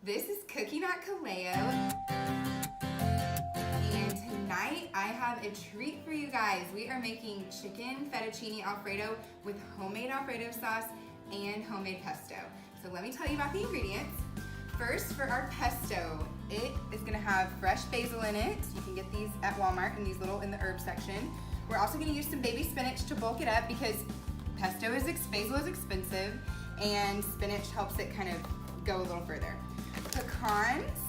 This is Cookie Not Kaleo, and tonight I have a treat for you guys. We are making chicken fettuccine Alfredo with homemade Alfredo sauce and homemade pesto. So let me tell you about the ingredients. First, for our pesto, it is gonna have fresh basil in it. You can get these at Walmart in the herb section. We're also gonna use some baby spinach to bulk it up because basil is expensive and spinach helps it kind of go a little further. Pecans,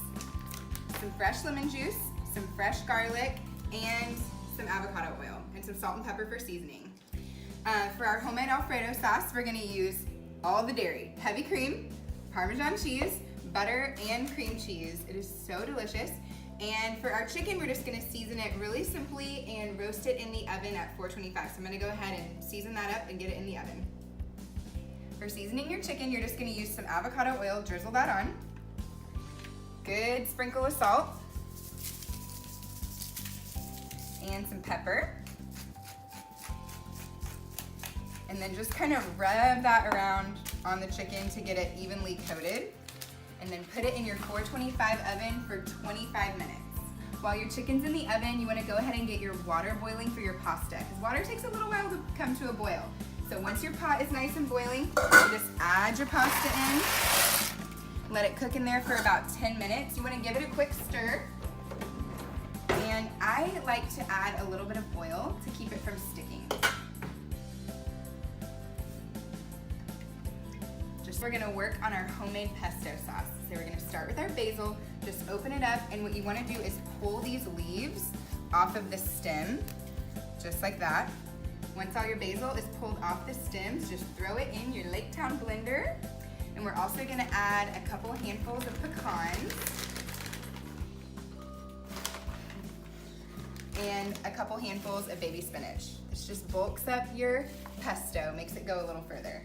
some fresh lemon juice, some fresh garlic, and some avocado oil, and some salt and pepper for seasoning. For our homemade Alfredo sauce, we're gonna use all the dairy, heavy cream, Parmesan cheese, butter, and cream cheese. It is so delicious. And for our chicken, we're just gonna season it really simply and roast it in the oven at 425. So I'm gonna go ahead and season that up and get it in the oven. For seasoning your chicken, you're just gonna use some avocado oil, drizzle that on. Good sprinkle of salt. And some pepper. And then just kind of rub that around on the chicken to get it evenly coated. And then put it in your 425 oven for 25 minutes. While your chicken's in the oven, you wanna go ahead and get your water boiling for your pasta, because water takes a little while to come to a boil. So once your pot is nice and boiling, you just add your pasta in. Let it cook in there for about 10 minutes. You wanna give it a quick stir. And I like to add a little bit of oil to keep it from sticking. We're gonna work on our homemade pesto sauce. So we're gonna start with our basil, just open it up, and what you wanna do is pull these leaves off of the stem, just like that. Once all your basil is pulled off the stems, just throw it in your Lake Town blender. And we're also gonna add a couple handfuls of pecans and a couple handfuls of baby spinach. This just bulks up your pesto, makes it go a little further.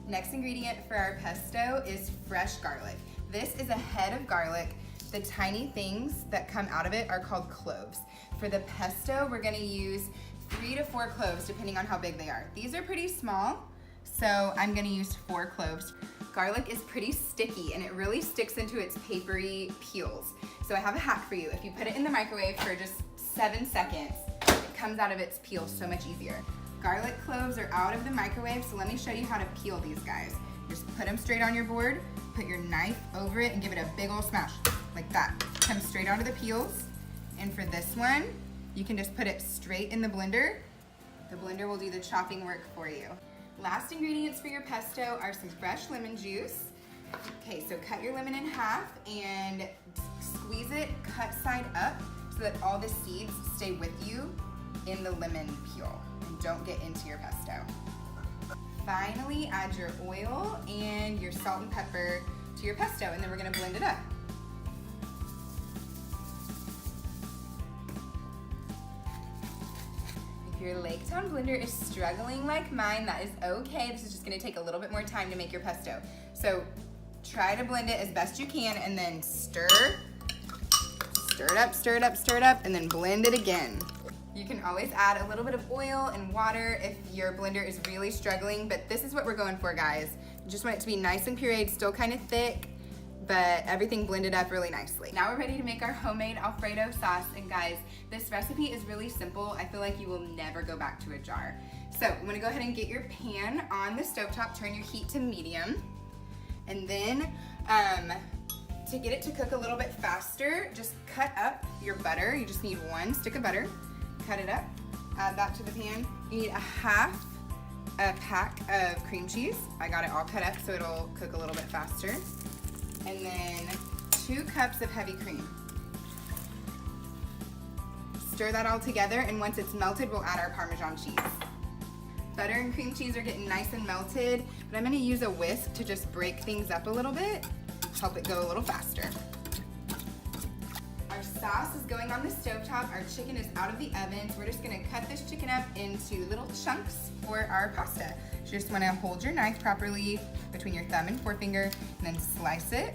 Next ingredient for our pesto is fresh garlic. This is a head of garlic. The tiny things that come out of it are called cloves. For the pesto, we're gonna use 3 to 4 cloves depending on how big they are. These are pretty small, so I'm gonna use 4 cloves. Garlic is pretty sticky and it really sticks into its papery peels. So I have a hack for you. If you put it in the microwave for just 7 seconds, it comes out of its peel so much easier. Garlic cloves are out of the microwave, so let me show you how to peel these guys. Just put them straight on your board, put your knife over it, and give it a big old smash, like that. Come straight onto the peels. And for this one, you can just put it straight in the blender. The blender will do the chopping work for you. Last ingredients for your pesto are some fresh lemon juice. Okay, so cut your lemon in half and squeeze it cut side up so that all the seeds stay with you in the lemon peel and don't get into your pesto. Finally, add your oil and your salt and pepper to your pesto, and then we're gonna blend it up. If your Lake Town blender is struggling like mine, that is okay. This is just gonna take a little bit more time to make your pesto. So try to blend it as best you can and then stir it up, stir it up, stir it up, and then blend it again. You can always add a little bit of oil and water if your blender is really struggling, but this is what we're going for, guys. You just want it to be nice and pureed, still kind of thick, but everything blended up really nicely. Now we're ready to make our homemade Alfredo sauce, and guys, this recipe is really simple. I feel like you will never go back to a jar. So I'm gonna go ahead and get your pan on the stovetop, turn your heat to medium, and then to get it to cook a little bit faster, just cut up your butter. You just need 1 stick of butter. Cut it up, add that to the pan. You need a pack of cream cheese. I got it all cut up so it'll cook a little bit faster. And then 2 cups of heavy cream. Stir that all together, and once it's melted, we'll add our Parmesan cheese. Butter and cream cheese are getting nice and melted, but I'm gonna use a whisk to just break things up a little bit, help it go a little faster. Our sauce is going on the stovetop. Our chicken is out of the oven, so we're just gonna cut this chicken up into little chunks for our pasta. You just wanna hold your knife properly between your thumb and forefinger, and then slice it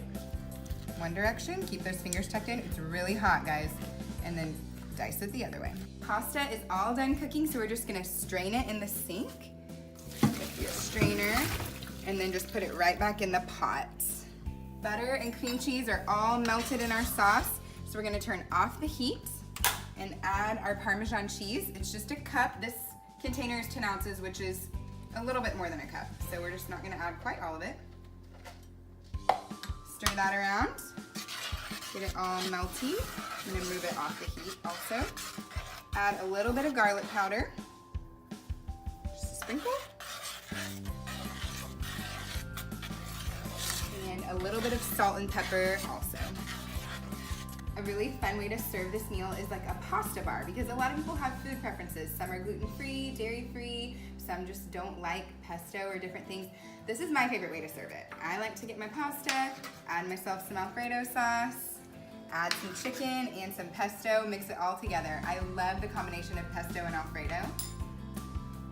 one direction. Keep those fingers tucked in. It's really hot, guys. And then dice it the other way. Pasta is all done cooking, so we're just gonna strain it in the sink with your strainer, and then just put it right back in the pot. Butter and cream cheese are all melted in our sauce. So we're gonna turn off the heat and add our Parmesan cheese. It's just a cup. This container is 10 ounces, which is a little bit more than a cup. So we're just not gonna add quite all of it. Stir that around. Get it all melty. I'm gonna move it off the heat also. Add a little bit of garlic powder. Just a sprinkle. And a little bit of salt and pepper also. A really fun way to serve this meal is like a pasta bar, because a lot of people have food preferences. Some are gluten-free, dairy-free, some just don't like pesto or different things. This is my favorite way to serve it. I like to get my pasta, add myself some Alfredo sauce, add some chicken and some pesto, mix it all together. I love the combination of pesto and Alfredo.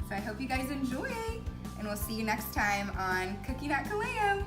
So I hope you guys enjoy, and we'll see you next time on Cooking at Kaleo.